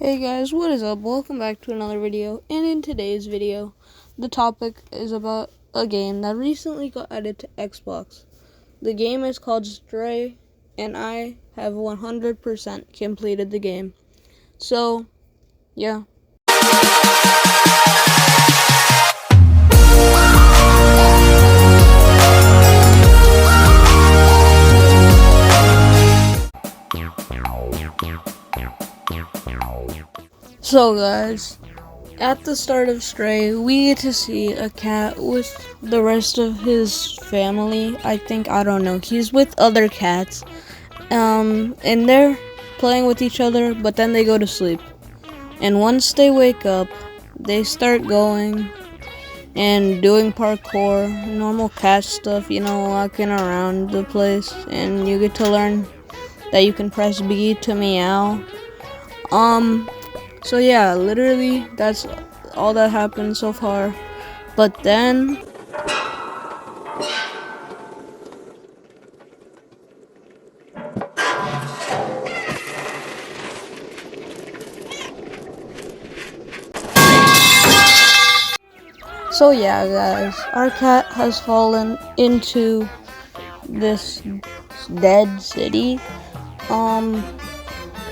Hey guys, what is up? Welcome back to another video, and in today's video, the topic is about a game that recently got added to Xbox. The game is called Stray, and I have 100% completed the game. So, yeah. So guys, at the start of Stray, we get to see a cat with the rest of his family. I don't know, he's with other cats. And they're playing with each other, but then they go to sleep. And once they wake up, they start going and doing parkour, normal cat stuff, walking around the place. And you get to learn that you can press B to meow. So yeah, literally, that's all that happened so far. But then, so yeah, guys, our cat has fallen into this dead city.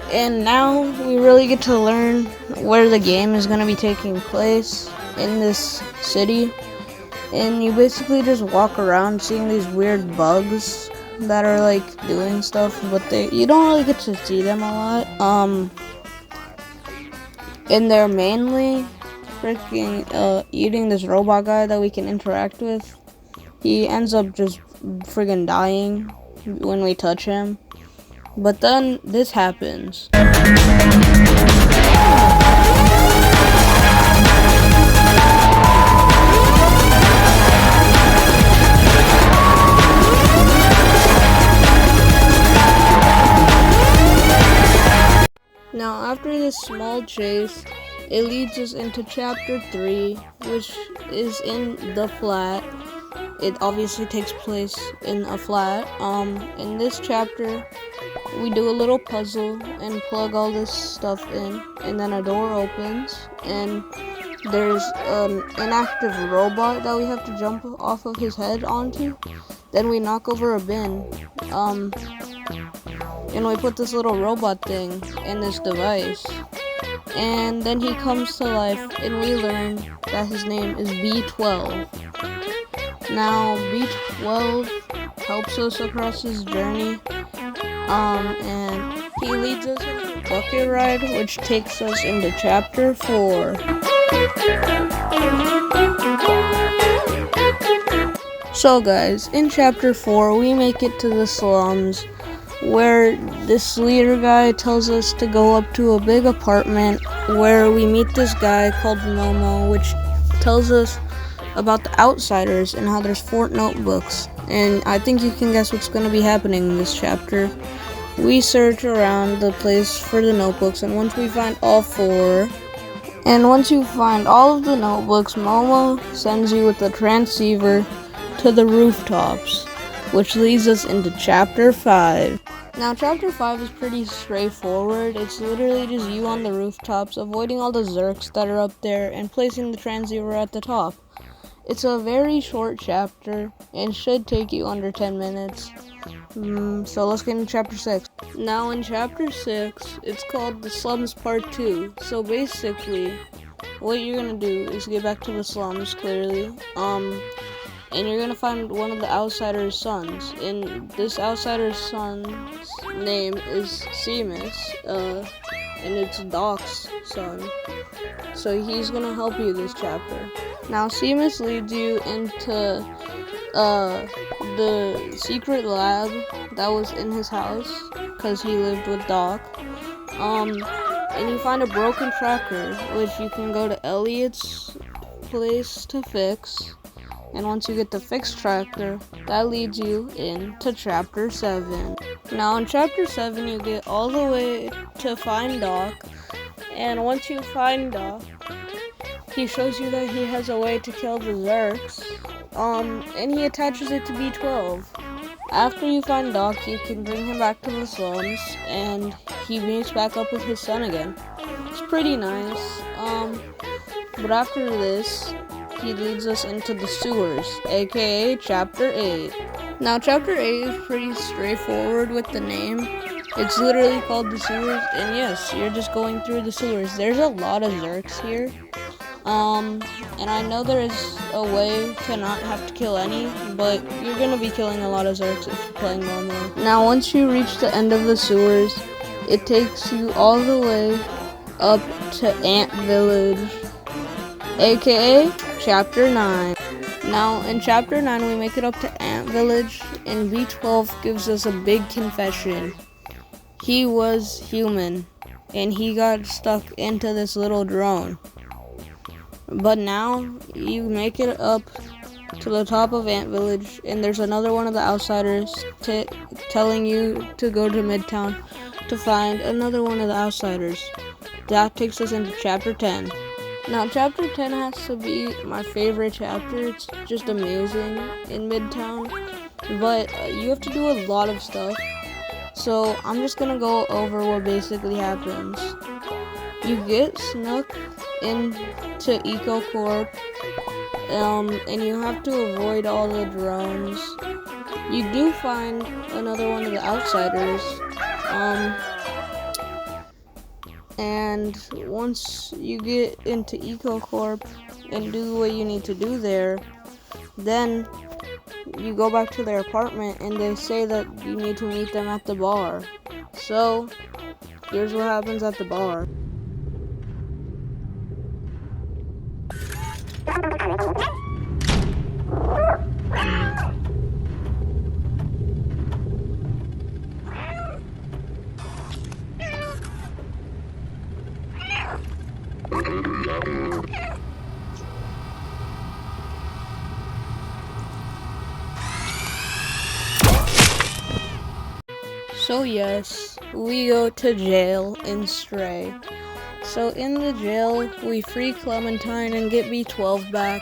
And now we really get to learn where the game is going to be taking place in this city. And you basically just walk around seeing these weird bugs that are like doing stuff, but you don't really get to see them a lot. And they're mainly freaking eating this robot guy that we can interact with. He ends up just friggin' dying when we touch him. But then this happens. Now, after this small chase, it leads us into chapter 3, which is in the flat. It obviously takes place in a flat. In this chapter, we do a little puzzle and plug all this stuff in, and then a door opens, and there's an inactive robot that we have to jump off of his head onto. Then we knock over a bin, and we put this little robot thing in this device, and then he comes to life, and we learn that his name is B12. Now, B12 helps us across this journey, and he leads us into a bucket ride, which takes us into chapter 4. So guys, in chapter 4, we make it to the slums, where this leader guy tells us to go up to a big apartment where we meet this guy called Momo, which tells us about the outsiders and how there's 4 notebooks. And I think you can guess what's going to be happening in this chapter. We search around the place for the notebooks, and once we find all 4, and once you find all of the notebooks, Momo sends you with the transceiver to the rooftops, which leads us into chapter 5. Now, chapter 5 is pretty straightforward. It's literally just you on the rooftops, avoiding all the Zurks that are up there, and placing the transceiver at the top. It's a very short chapter, and should take you under 10 minutes. So let's get into chapter 6. Now, in chapter 6, it's called The Slums Part 2. So basically, what you're gonna do is get back to the slums, clearly. And you're gonna find one of the outsider's sons. And this outsider's son's name is Seamus, and it's Doc's son. So he's gonna help you this chapter. Now, Seamus leads you into the secret lab that was in his house, because he lived with Doc. And you find a broken tracker, which you can go to Elliot's place to fix. And once you get the fixed tracker, that leads you into chapter 7. Now, in chapter 7, you get all the way to find Doc. And once you find Doc, he shows you that he has a way to kill the Zurks. And he attaches it to B12. After you find Doc, you can bring him back to the slums, and he meets back up with his son again. It's pretty nice. But after this, he leads us into the sewers, aka Chapter 8. Now, Chapter 8 is pretty straightforward with the name. It's literally called the sewers, and yes, you're just going through the sewers. There's a lot of Zurks here. And I know there is a way to not have to kill any, but you're gonna be killing a lot of Zurks if you're playing normally. Now, once you reach the end of the sewers, it takes you all the way up to Ant Village, aka Chapter 9. Now, in Chapter 9, we make it up to Ant Village, and V12 gives us a big confession. He was human, and he got stuck into this little drone. But now, you make it up to the top of Ant Village, and there's another one of the outsiders telling you to go to Midtown to find another one of the outsiders. That takes us into Chapter 10. Now, Chapter 10 has to be my favorite chapter. It's just amazing in Midtown, but you have to do a lot of stuff. So, I'm just gonna go over what basically happens. You get snuck into EcoCorp, and you have to avoid all the drones. You do find another one of the outsiders, and once you get into EcoCorp and do what you need to do there, then you go back to their apartment and they say that you need to meet them at the bar. So, here's what happens at the bar. So yes, we go to jail in Stray. So in the jail, we free Clementine and get V12 back,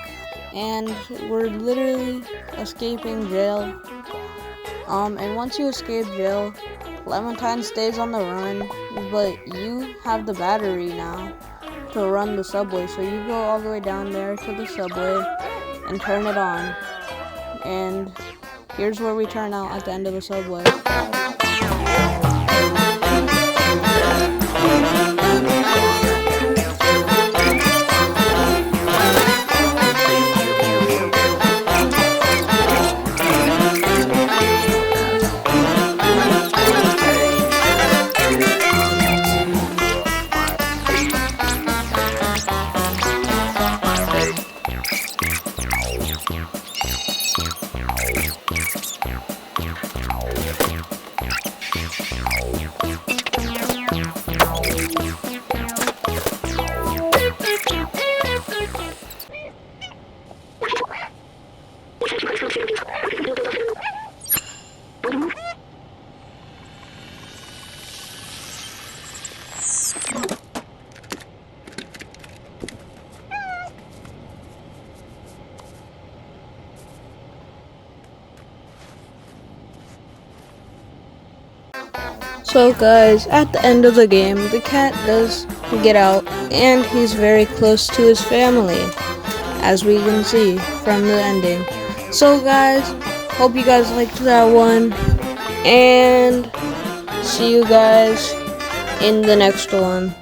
and we're literally escaping jail. And once you escape jail, Clementine stays on the run, but you have the battery now to run the subway. So you go all the way down there to the subway and turn it on. And here's where we turn out at the end of the subway. So guys, at the end of the game, the cat does get out, and he's very close to his family, as we can see from the ending. So guys, hope you guys liked that one, and see you guys in the next one.